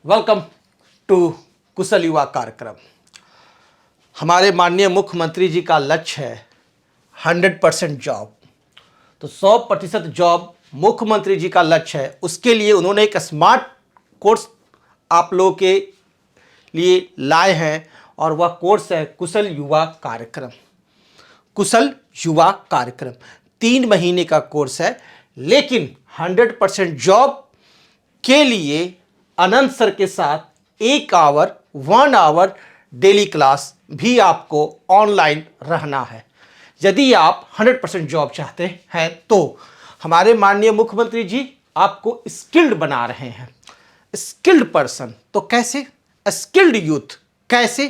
Welcome to कुशल युवा कार्यक्रम। हमारे माननीय मुख्यमंत्री जी का लक्ष्य है 100% जॉब। तो 100% जॉब मुख्यमंत्री जी का लक्ष्य है। उसके लिए उन्होंने एक स्मार्ट कोर्स आप लोगों के लिए लाए हैं और वह कोर्स है कुशल युवा कार्यक्रम। कुशल युवा कार्यक्रम 3 महीने का कोर्स है, लेकिन 100% जॉब के लिए अनंत सर के साथ 1 आवर डेली क्लास भी आपको ऑनलाइन रहना है। यदि आप 100% जॉब चाहते हैं तो हमारे माननीय मुख्यमंत्री जी आपको स्किल्ड बना रहे हैं। स्किल्ड पर्सन तो कैसे, स्किल्ड यूथ कैसे?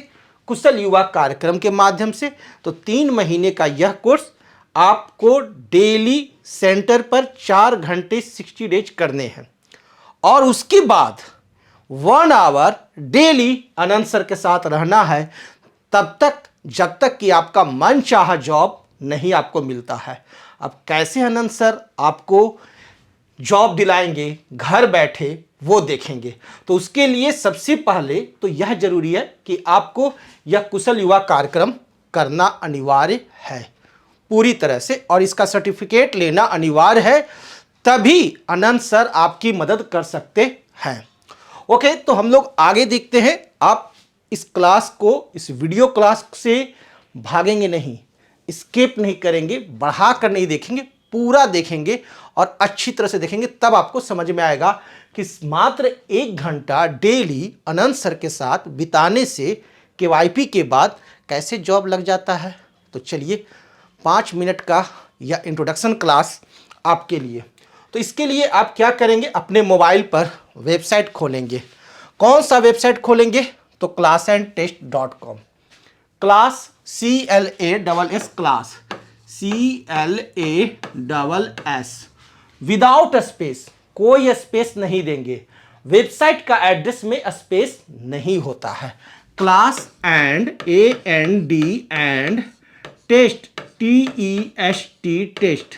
कुशल युवा कार्यक्रम के माध्यम से। तो 3 महीने का यह कोर्स आपको डेली सेंटर पर 4 घंटे 60 डेज करने हैं और उसके बाद 1 आवर डेली अनंत सर के साथ रहना है, तब तक जब तक कि आपका मनचाहा जॉब नहीं आपको मिलता है। अब कैसे अनंत सर आपको जॉब दिलाएंगे घर बैठे, वो देखेंगे। तो उसके लिए सबसे पहले तो यह जरूरी है कि आपको यह कुशल युवा कार्यक्रम करना अनिवार्य है पूरी तरह से, और इसका सर्टिफिकेट लेना अनिवार्य है, तभी अनंत सर आपकी मदद कर सकते हैं। ओके, तो हम लोग आगे देखते हैं। आप इस क्लास को, इस वीडियो क्लास से भागेंगे नहीं, स्किप नहीं करेंगे, बढ़ा कर नहीं देखेंगे, पूरा देखेंगे और अच्छी तरह से देखेंगे, तब आपको समझ में आएगा कि मात्र 1 घंटा डेली अनंत सर के साथ बिताने से केवाईपी के बाद कैसे जॉब लग जाता है। तो चलिए 5 मिनट का यह इंट्रोडक्शन क्लास आपके लिए। तो इसके लिए आप क्या करेंगे, अपने मोबाइल पर वेबसाइट खोलेंगे। कौन सा वेबसाइट खोलेंगे? तो classandtest.com। Class CLASS class CLASS without space, कोई स्पेस नहीं देंगे। वेबसाइट का एड्रेस में स्पेस नहीं होता है। Class and and test TEST test.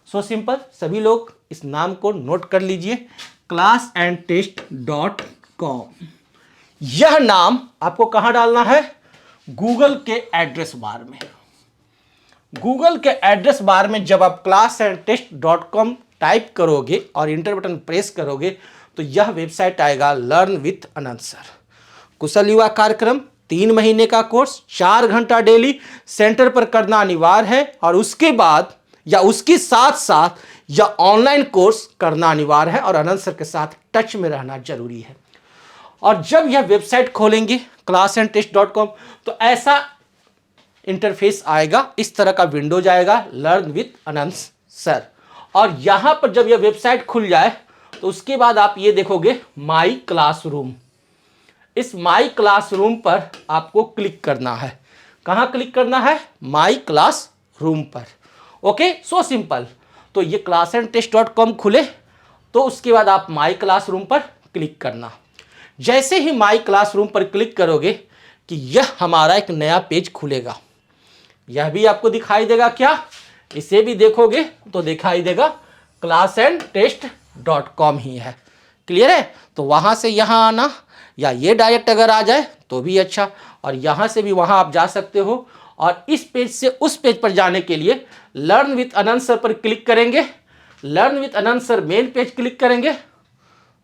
So simple, सभी लोग इस नाम को नोट कर लीजिए, classandtest.com। यह नाम आपको कहां डालना है? गूगल के एड्रेस बार में। गूगल के एड्रेस बार में जब आप classandtest.com टाइप करोगे और इंटर बटन प्रेस करोगे तो यह वेबसाइट आएगा, लर्न विथ अनंत सर। कुशल युवा कार्यक्रम 3 महीने का कोर्स 4 घंटा डेली सेंटर पर करना अनिवार्य है, और उसके बाद या उसके साथ साथ या ऑनलाइन कोर्स करना अनिवार्य है, और अनंत सर के साथ टच में रहना जरूरी है। और जब यह वेबसाइट खोलेंगे classandtest.com तो ऐसा इंटरफेस आएगा, इस तरह का विंडोज आएगा, लर्न विथ अनंत सर। और यहां पर जब यह वेबसाइट खुल जाए तो उसके बाद आप ये देखोगे माई क्लासरूम। इस माई क्लासरूम पर आपको क्लिक करना है। कहां क्लिक करना है? माई क्लासरूम पर। Okay, so simple. तो ये classandtest.com खुले तो उसके बाद आप माई क्लासरूम पर क्लिक करना। जैसे ही माई क्लासरूम पर क्लिक करोगे कि यह हमारा एक नया पेज खुलेगा। यह भी आपको दिखाई देगा क्या? इसे भी देखोगे तो दिखाई देगा classandtest.com ही है। क्लियर है? तो वहां से यहां आना, या ये डायरेक्ट अगर आ जाए तो भी अच्छा, और यहां से भी वहां आप जा सकते हो। और इस पेज से उस पेज पर जाने के लिए लर्न विथ अनंत सर पर क्लिक करेंगे। Learn with Anant sir main page click करेंगे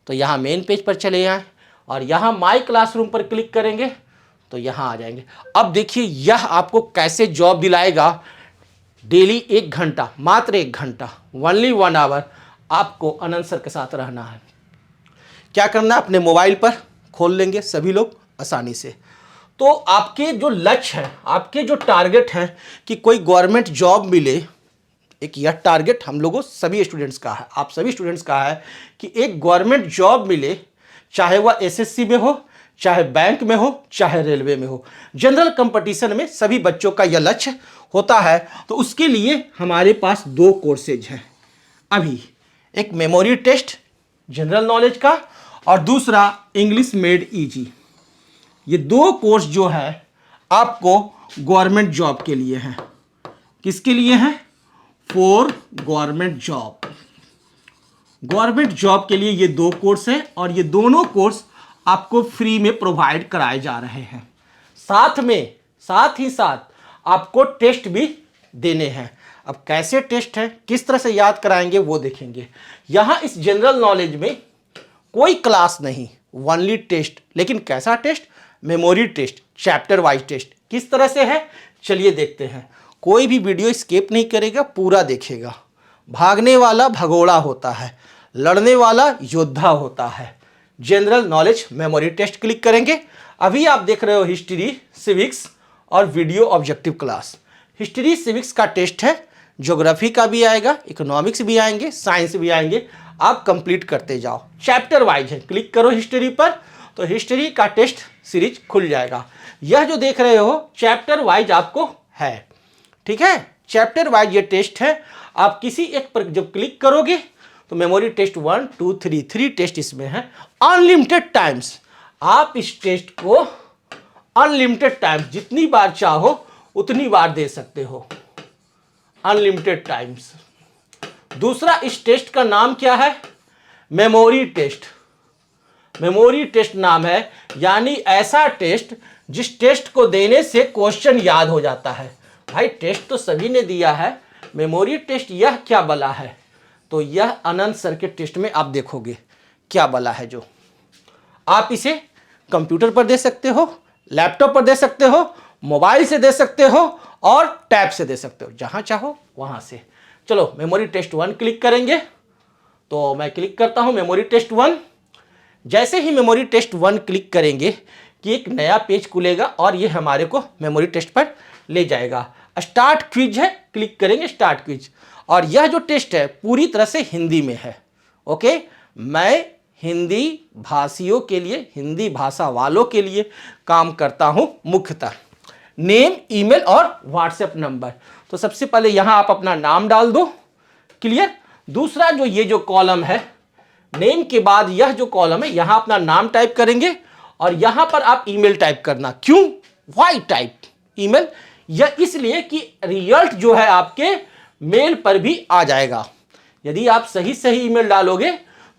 तो यहाँ मेन पेज पर चले जाएं, और यहाँ माई क्लासरूम पर क्लिक करेंगे तो यहाँ आ जाएंगे। अब देखिए यह आपको कैसे जॉब दिलाएगा। डेली 1 घंटा, मात्र 1 घंटा, ओनली 1 आवर आपको अनंत सर के साथ रहना है। क्या करना है? अपने मोबाइल पर खोल लेंगे सभी लोग आसानी से। तो आपके जो लक्ष्य है, आपके जो टारगेट है कि कोई गवर्नमेंट जॉब मिले, एक यह टारगेट हम लोगों सभी स्टूडेंट्स का है, आप सभी स्टूडेंट्स का है कि एक गवर्नमेंट जॉब मिले, चाहे वह SSC में हो, चाहे बैंक में हो, चाहे रेलवे में हो। जनरल कंपटीशन में सभी बच्चों का यह लक्ष्य होता है। तो उसके लिए हमारे पास 2 कोर्सेज हैं अभी, एक मेमोरी टेस्ट जनरल नॉलेज का, और दूसरा इंग्लिश मेड इजी। ये 2 कोर्स जो है आपको गवर्नमेंट जॉब के लिए हैं। किसके लिए हैं? For government job. Government job के लिए ये 2 कोर्स हैं, और ये दोनों कोर्स आपको फ्री में प्रोवाइड कराए जा रहे हैं। साथ ही साथ आपको टेस्ट भी देने हैं। अब कैसे टेस्ट है, किस तरह से याद कराएंगे वो देखेंगे। यहां इस जनरल नॉलेज में कोई क्लास नहीं, ओनली टेस्ट। लेकिन कैसा test? Memory test, chapter wise test. किस तरह से है चलिए देखते हैं। कोई भी वीडियो स्किप नहीं करेगा, पूरा देखेगा। भागने वाला भगोड़ा होता है, लड़ने वाला योद्धा होता है। General knowledge memory test click करेंगे। अभी आप देख रहे हो हिस्ट्री, सिविक्स और video objective class. History civics का टेस्ट है, ज्योग्राफी का भी आएगा, इकोनॉमिक्स भी आएंगे, साइंस भी आएंगे। आप कंप्लीट करते जाओ। चैप्टर वाइज है, क्लिक करो हिस्ट्री पर तो हिस्ट्री का टेस्ट सीरीज खुल जाएगा। यह जो देख रहे हो चैप्टर वाइज आपको है, ठीक है। चैप्टर वाइज ये टेस्ट है। आप किसी एक पर जब क्लिक करोगे तो मेमोरी टेस्ट 1, 2, 3 टेस्ट इसमें है। अनलिमिटेड टाइम्स आप इस टेस्ट को अनलिमिटेड टाइम्स जितनी बार चाहो उतनी बार दे सकते हो, अनलिमिटेड टाइम्स। दूसरा, इस टेस्ट का नाम क्या है? Memory test. मेमोरी टेस्ट नाम है, यानी ऐसा टेस्ट जिस टेस्ट को देने से क्वेश्चन याद हो जाता है। भाई टेस्ट तो सभी ने दिया है, मेमोरी टेस्ट यह क्या बला है? तो यह अनंत सर के टेस्ट में आप देखोगे क्या बला है। जो आप इसे कंप्यूटर पर दे सकते हो, लैपटॉप पर दे सकते हो, मोबाइल से दे सकते हो और टैब से दे सकते हो, जहां चाहो वहां से। चलो मेमोरी टेस्ट 1 क्लिक करेंगे तो मैं क्लिक करता हूं मेमोरी टेस्ट 1। जैसे ही मेमोरी टेस्ट 1 क्लिक करेंगे कि एक नया पेज खुलेगा और ये हमारे को मेमोरी टेस्ट पर ले जाएगा। स्टार्ट क्विज है, क्लिक करेंगे स्टार्ट क्विज। और यह जो टेस्ट है पूरी तरह से हिंदी में है। ओके, मैं हिंदी भाषियों के लिए, हिंदी भाषा वालों के लिए काम करता हूं मुख्यतः। नेम, ईमेल और व्हाट्सएप नंबर। तो सबसे पहले यहां आप अपना नाम डाल दो, क्लियर। दूसरा जो ये जो कॉलम है, नेम के बाद यह जो कॉलम है यहां अपना नाम टाइप करेंगे और यहां पर आप ईमेल टाइप करना। क्यों? Why type email? यह इसलिए कि रिजल्ट जो है आपके मेल पर भी आ जाएगा। यदि आप सही ईमेल डालोगे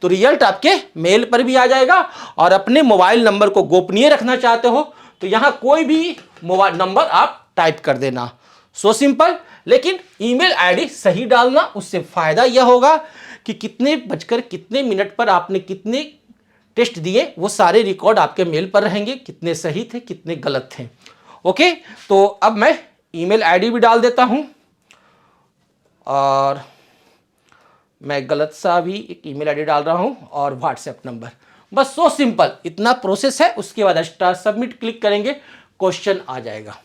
तो रिजल्ट आपके मेल पर भी आ जाएगा। और अपने मोबाइल नंबर को गोपनीय रखना चाहते हो तो यहां कोई भी मोबाइल नंबर आप टाइप कर देना। So simple. लेकिन ईमेल आईडी सही डालना, उससे फायदा यह होगा कि कितने बजकर कितने मिनट पर आपने कितने टेस्ट दिए वो सारे रिकॉर्ड आपके मेल पर रहेंगे, कितने सही थे कितने गलत थे। ओके, तो अब मैं ईमेल आईडी भी डाल देता हूं और मैं गलत सा भी एक ईमेल आईडी डाल रहा हूं और व्हाट्सएप नंबर। बस सो सिंपल, इतना प्रोसेस है। उसके बाद स्टार्ट सबमिट क्लिक करेंगे, क्वेश्चन आ जाएगा।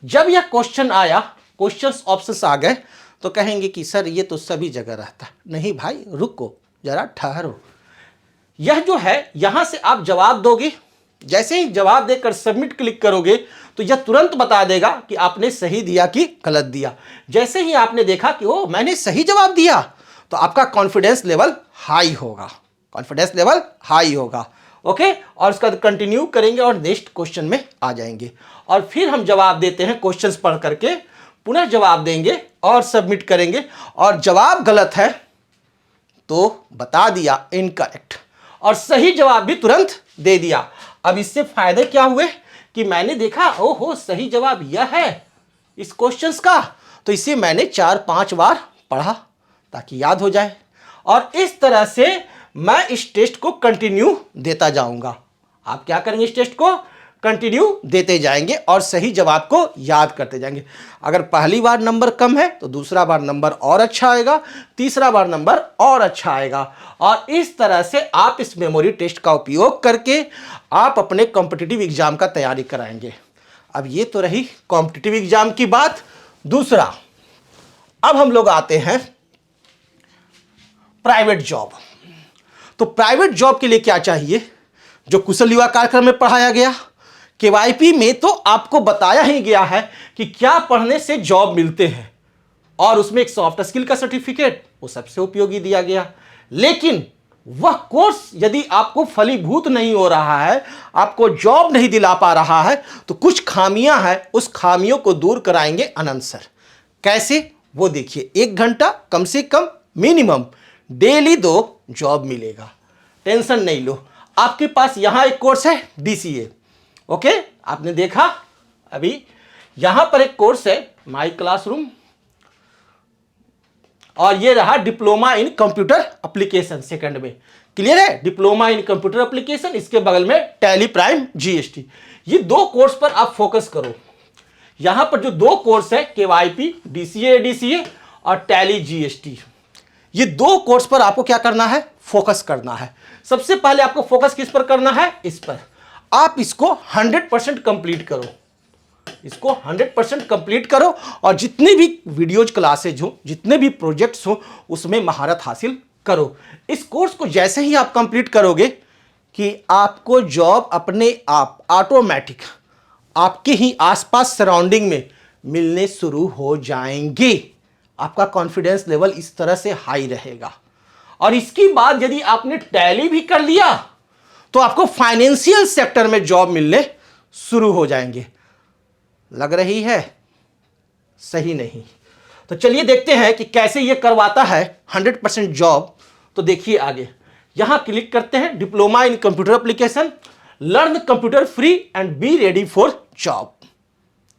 जब यह क्वेश्चन आया, क्वेश्चंस ऑप्शंस आ गए तो कहेंगे कि सर ये तो सभी जगह रहता है। नहीं भाई, रुको जरा, ठहरो। यह जो है यहां से आप जवाब दोगे। जैसे ही जवाब देकर सबमिट क्लिक करोगे तो यह तुरंत बता देगा कि आपने सही दिया कि गलत दिया। जैसे ही आपने देखा कि ओ मैंने सही जवाब दिया तो आपका कॉन्फिडेंस लेवल हाई होगा, कॉन्फिडेंस लेवल हाई होगा। ओके, और उसका कंटिन्यू करेंगे और नेक्स्ट क्वेश्चन में आ जाएंगे और फिर हम जवाब देते हैं। क्वेश्चंस पढ़ करके पुनः जवाब देंगे और सबमिट करेंगे। और जवाब गलत है तो बता दिया इनकरेक्ट, और सही जवाब भी तुरंत दे दिया। अब इससे फायदे क्या हुए कि मैंने देखा ओहो सही जवाब यह है इस क्वेश्चंस का, तो इसे मैंने 4-5 बार पढ़ा ताकि याद हो जाए। और इस तरह से मैं इस टेस्ट को कंटिन्यू देता जाऊंगा। आप क्या करेंगे? इस टेस्ट को कंटिन्यू देते जाएंगे और सही जवाब को याद करते जाएंगे। अगर पहली बार नंबर कम है तो दूसरा बार नंबर और अच्छा आएगा, तीसरा बार नंबर और अच्छा आएगा। और इस तरह से आप इस मेमोरी टेस्ट का उपयोग करके आप अपने कॉम्पिटिटिव एग्जाम का तैयारी कराएंगे। अब ये तो रही कॉम्पिटिटिव एग्जाम की बात। दूसरा, अब हम लोग आते हैं प्राइवेट जॉब। तो प्राइवेट जॉब के लिए क्या चाहिए? जो कुशल युवा कार्यक्रम में पढ़ाया गया, केवाईपी में तो आपको बताया ही गया है कि क्या पढ़ने से जॉब मिलते हैं, और उसमें एक सॉफ्ट स्किल का सर्टिफिकेट वो सबसे उपयोगी दिया गया। लेकिन वह कोर्स यदि आपको फलीभूत नहीं हो रहा है, आपको जॉब नहीं दिला पा रहा है, तो कुछ खामियां हैं, उस खामियों को दूर कराएंगे अनंत सर। कैसे? वो देखिए। 1 घंटा कम से कम मिनिमम डेली 2 जॉब मिलेगा। टेंशन नहीं लो। आपके पास यहां एक कोर्स है DCA, ओके, आपने देखा। अभी यहां पर एक कोर्स है माई क्लासरूम, और ये रहा diploma in computer application second में। क्लियर है? डिप्लोमा इन कंप्यूटर एप्लीकेशन, इसके बगल में टैली प्राइम GST। ये दो कोर्स पर आप फोकस करो। यहां पर जो दो कोर्स है KYP DCA ADCA और टैली GST, ये दो कोर्स पर आपको क्या करना है? फोकस करना है। सबसे पहले आपको फोकस किस पर करना है? इस पर। आप इसको 100% कंप्लीट करो, इसको 100% कंप्लीट करो, और जितनी भी वीडियोज क्लासेज हो, जितने भी प्रोजेक्ट्स हो, उसमें महारत हासिल करो। इस कोर्स को जैसे ही आप कंप्लीट करोगे कि आपको जॉब अपने आप ऑटोमेटिक आपके ही आसपास सराउंडिंग में मिलने शुरू हो जाएंगे। आपका कॉन्फिडेंस लेवल इस तरह से हाई रहेगा। और इसकी बाद यदि आपने टैली भी कर लिया तो आपको फाइनेंशियल सेक्टर में जॉब मिलने शुरू हो जाएंगे। लग रही है? सही नहीं। तो चलिए देखते हैं कि कैसे ये करवाता है 100% जॉब। तो देखिए आगे, यहां क्लिक करते हैं diploma in computer application, learn computer free and be ready for job.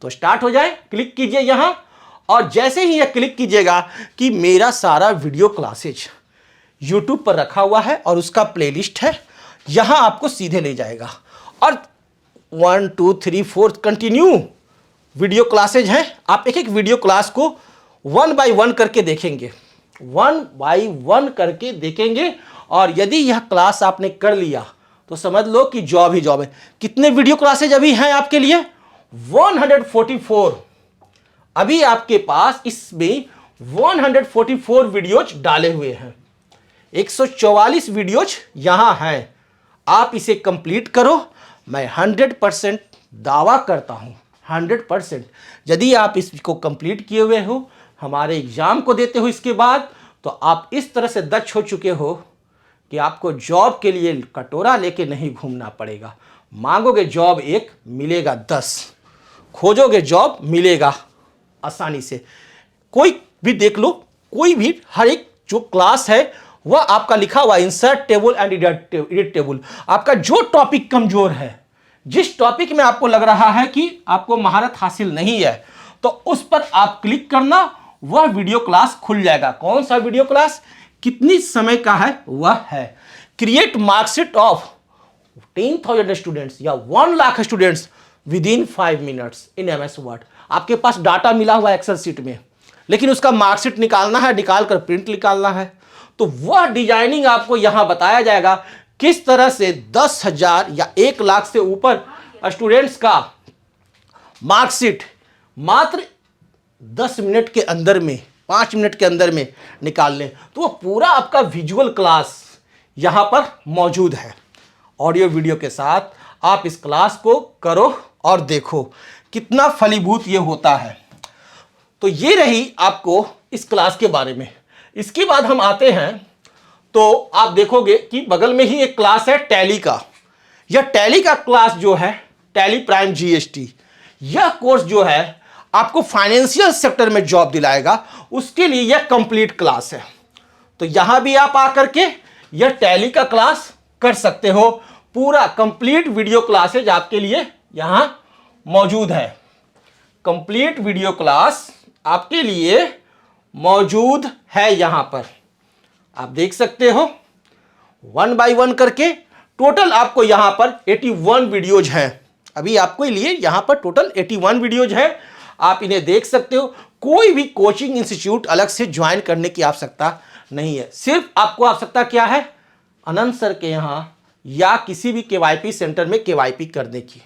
तो स्टार्ट हो जाए, क्लिक कीजिए यहां, और जैसे ही यह क्लिक कीजिएगा कि मेरा सारा वीडियो क्लासेज YouTube पर रखा हुआ है और उसका प्लेलिस्ट है, यहां आपको सीधे ले जाएगा। और 1 2 3 4 कंटिन्यू वीडियो क्लासेज हैं। आप एक एक वीडियो क्लास को 1 बाय 1 करके देखेंगे, 1 बाय 1 करके देखेंगे, और यदि यह क्लास आपने कर लिया तो समझ लो कि जॉब ही जॉब है। कितने वीडियो क्लासेज अभी हैं आपके लिए? 144। अभी आपके पास इसमें 144 वीडियोज डाले हुए हैं, 144 वीडियोज यहां हैं। आप इसे कंप्लीट करो। मैं 100% दावा करता हूं, 100%, यदि आप इसको कंप्लीट किए हुए हो, हमारे एग्जाम को देते हो इसके बाद, तो आप इस तरह से दक्ष हो चुके हो कि आपको जॉब के लिए कटोरा लेके नहीं घूमना पड़ेगा। मांगोगे जॉब 1, मिलेगा 10, खोजोगे जॉब मिलेगा आसानी से। कोई भी देख लो, कोई भी, हर एक जो क्लास है वह आपका लिखा हुआ insert table and edit table. आपका जो टॉपिक कमजोर है, जिस टॉपिक में आपको लग रहा है कि आपको महारत हासिल नहीं है, तो उस पर आप क्लिक करना, वह वीडियो क्लास खुल जाएगा। कौन सा वीडियो क्लास, कितनी समय का है? वह है क्रिएट मार्कशीट ऑफ 10,000 स्टूडेंट्स या 1 lakh students with in 5 minutes in MS word. आपके पास डाटा मिला हुआ है एक्सेल शीट में, लेकिन उसका मार्कशीट निकालना है, निकाल कर प्रिंट निकालना है, तो वह डिजाइनिंग आपको यहां बताया जाएगा किस तरह से 10,000 या 1 लाख से ऊपर स्टूडेंट्स का मार्कशीट मात्र 10 मिनट के अंदर में, 5 मिनट के अंदर में निकाल लें। तो वो पूरा आपका विजुअल क्लास यहां पर मौजूद है, ऑडियो वीडियो के साथ। आप इस क्लास को करो और देखो कितना फलीभूत ये होता है। तो ये रही आपको इस क्लास के बारे में। इसके बाद हम आते हैं, तो आप देखोगे कि बगल में ही एक क्लास है टैली का। यह टैली का क्लास जो है, टैली प्राइम GST, यह कोर्स जो है आपको फाइनेंशियल सेक्टर में जॉब दिलाएगा। उसके लिए यह कंप्लीट क्लास है। तो यहां भी आप आकर के यह टैली का क्लास कर सकते हो। पूरा कंप्लीट वीडियो क्लासेज आपके लिए यहां मौजूद है। कंप्लीट वीडियो क्लास आपके लिए मौजूद है यहां पर, आप देख सकते हो 1 बाय 1 करके। टोटल आपको यहां पर 81 वीडियोज हैं। अभी आपके लिए यहां पर टोटल 81 वीडियोज हैं। आप इन्हें देख सकते हो। कोई भी कोचिंग इंस्टीट्यूट अलग से ज्वाइन करने की आवश्यकता नहीं है। सिर्फ आपको आवश्यकता क्या है? अनंत सर के यहां या किसी भी KYP सेंटर में KYP करने की,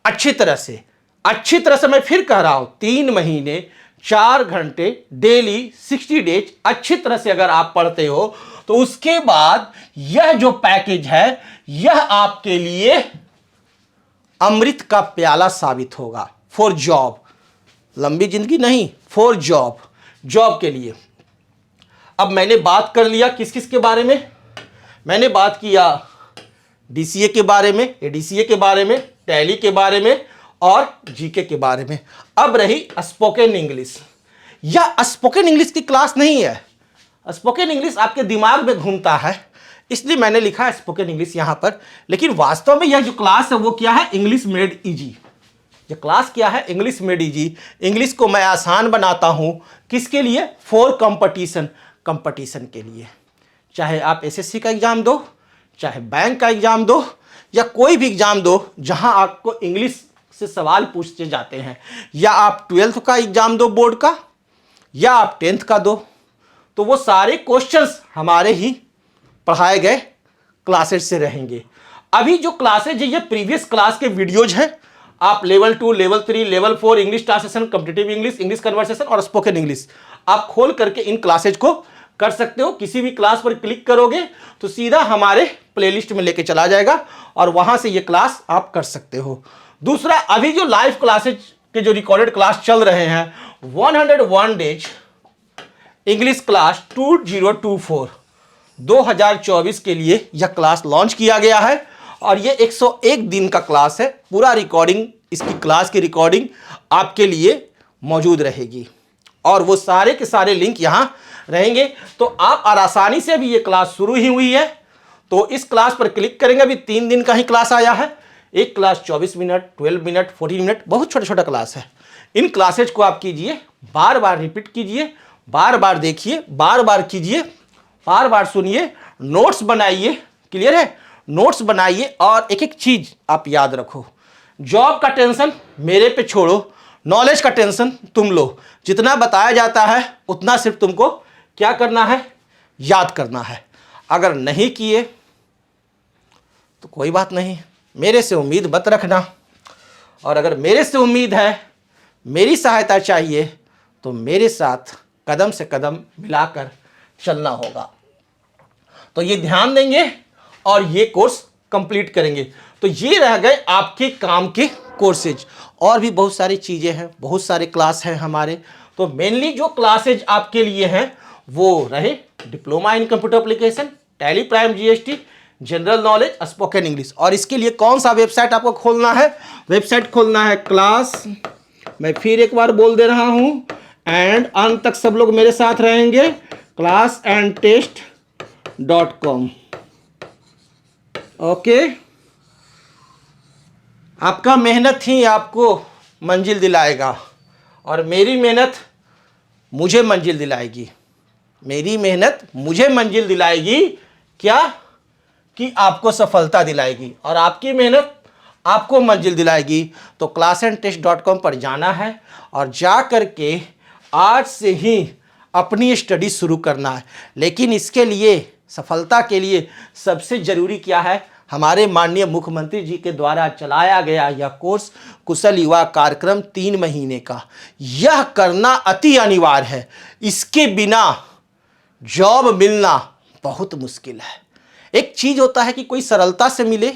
अच्छी तरह से मैं फिर कह रहा हूं, 3 महीने 4 घंटे डेली 60 डेज अच्छी तरह से अगर आप पढ़ते हो, तो उसके बाद यह जो पैकेज है, यह आपके लिए अमृत का प्याला साबित होगा फॉर जॉब। लंबी जिंदगी नहीं, फॉर जॉब के लिए। अब मैंने बात कर लिया किस किस के बारे में? मैंने बात किया DCA के बारे में, ADCA के बारे में, टैली के बारे में और GK के बारे में। अब रही स्पोकन इंग्लिश। यह स्पोकन इंग्लिश की क्लास नहीं है। स्पोकन इंग्लिश आपके दिमाग में घूमता है, इसलिए मैंने लिखा है स्पोकन इंग्लिश यहाँ पर। लेकिन वास्तव में यह जो क्लास है वो क्या है, इंग्लिश मेड इजी। ये क्लास क्या है, इंग्लिश मेड इजी। इंग्लिश को मैं आसान बनाता हूँ, किसके लिए, फॉर कंपटीशन, कंपटीशन के लिए। चाहे आप एसएससी का एग्जाम दो, चाहे बैंक का एग्जाम दो, या कोई भी एग्जाम दो जहां आपको इंग्लिश से सवाल पूछे जाते हैं, या आप 12th का एग्जाम दो बोर्ड का, या आप 10th का दो, तो वो सारे क्वेश्चंस हमारे ही पढ़ाए गए क्लासेज से रहेंगे। अभी जो क्लासेज है ये प्रीवियस क्लास के वीडियोज हैं। आप level 2, level 3, level 4 English translation, competitive English, English conversation और स्पोकन इंग्लिश आप खोल करके इन क्लासेज को कर सकते हो। किसी भी क्लास पर क्लिक करोगे तो सीधा हमारे प्लेलिस्ट में लेके चला जाएगा और वहां से ये क्लास आप कर सकते हो। दूसरा, अभी जो लाइव क्लासेज के जो रिकॉर्डेड क्लास चल रहे हैं, 101 डेज इंग्लिश क्लास 2024 2024 के लिए यह क्लास लॉन्च किया गया है और ये 101 दिन का क्लास है। पूरा रिकॉर्डिंग, इसकी क्लास की रिकॉर्डिंग आपके लिए मौजूद रहेगी और वो सारे के सारे लिंक यहाँ रहेंगे। तो आप आसानी से, अभी ये क्लास शुरू ही हुई है तो इस क्लास पर क्लिक करेंगे। अभी 3 दिन का ही क्लास आया है। एक क्लास 24 मिनट, 12 मिनट, 14 मिनट, बहुत छोटा छोटा क्लास है। इन क्लासेज को आप कीजिए, बार बार रिपीट कीजिए, बार बार देखिए, बार बार कीजिए, बार बार सुनिए, नोट्स बनाइए। क्लियर है, नोट्स बनाइए और एक एक चीज आप याद रखो। जॉब का टेंशन मेरे पे छोड़ो, नॉलेज का टेंशन तुम लो। जितना बताया जाता है उतना सिर्फ तुमको क्या करना है, याद करना है। अगर नहीं किए तो कोई बात नहीं, मेरे से उम्मीद मत रखना। और अगर मेरे से उम्मीद है, मेरी सहायता चाहिए, तो मेरे साथ कदम से कदम मिलाकर चलना होगा। तो ये ध्यान देंगे और ये कोर्स कंप्लीट करेंगे। तो ये रह गए आपके काम के कोर्सेज। और भी बहुत सारी चीज़ें हैं, बहुत सारे क्लास हैं हमारे। तो मेनली जो क्लासेज आपके लिए हैं वो रहे diploma in computer application, tally prime GST, general knowledge, spoken English. और इसके लिए कौन सा वेबसाइट आपको खोलना है, वेबसाइट खोलना है क्लास, मैं फिर एक बार बोल दे रहा हूं एंड अंत तक सब लोग मेरे साथ रहेंगे, classandtest.com। ओके, आपका मेहनत ही आपको मंजिल दिलाएगा और मेरी मेहनत मुझे मंजिल दिलाएगी। मेरी मेहनत मुझे मंजिल दिलाएगी, क्या कि आपको सफलता दिलाएगी, और आपकी मेहनत आपको मंजिल दिलाएगी। तो classandtest.com पर जाना है और जा करके आज से ही अपनी स्टडी शुरू करना है। लेकिन इसके लिए, सफलता के लिए सबसे ज़रूरी क्या है, हमारे माननीय मुख्यमंत्री जी के द्वारा चलाया गया यह कोर्स कुशल युवा कार्यक्रम 3 महीने का, यह करना अति अनिवार्य है। इसके बिना जॉब मिलना बहुत मुश्किल है। एक चीज़ होता है कि कोई सरलता से मिले,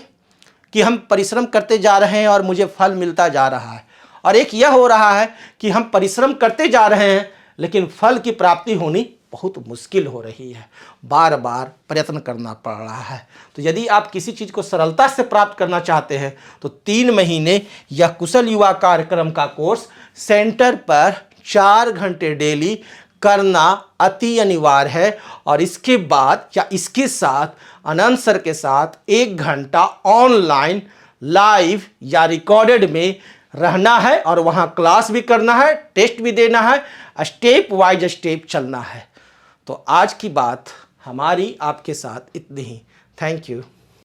कि हम परिश्रम करते जा रहे हैं और मुझे फल मिलता जा रहा है, और एक यह हो रहा है कि हम परिश्रम करते जा रहे हैं लेकिन फल की प्राप्ति होनी बहुत मुश्किल हो रही है, बार बार प्रयत्न करना पड़ रहा है। तो यदि आप किसी चीज़ को सरलता से प्राप्त करना चाहते हैं तो 3 महीने यह कुशल युवा कार्यक्रम का कोर्स सेंटर पर 4 घंटे डेली करना अति अनिवार्य है। और इसके बाद या इसके साथ अनंत सर के साथ 1 घंटा ऑनलाइन लाइव या रिकॉर्डेड में रहना है और वहाँ क्लास भी करना है, टेस्ट भी देना है, स्टेप वाइज स्टेप चलना है। तो आज की बात हमारी आपके साथ इतनी ही। Thank you.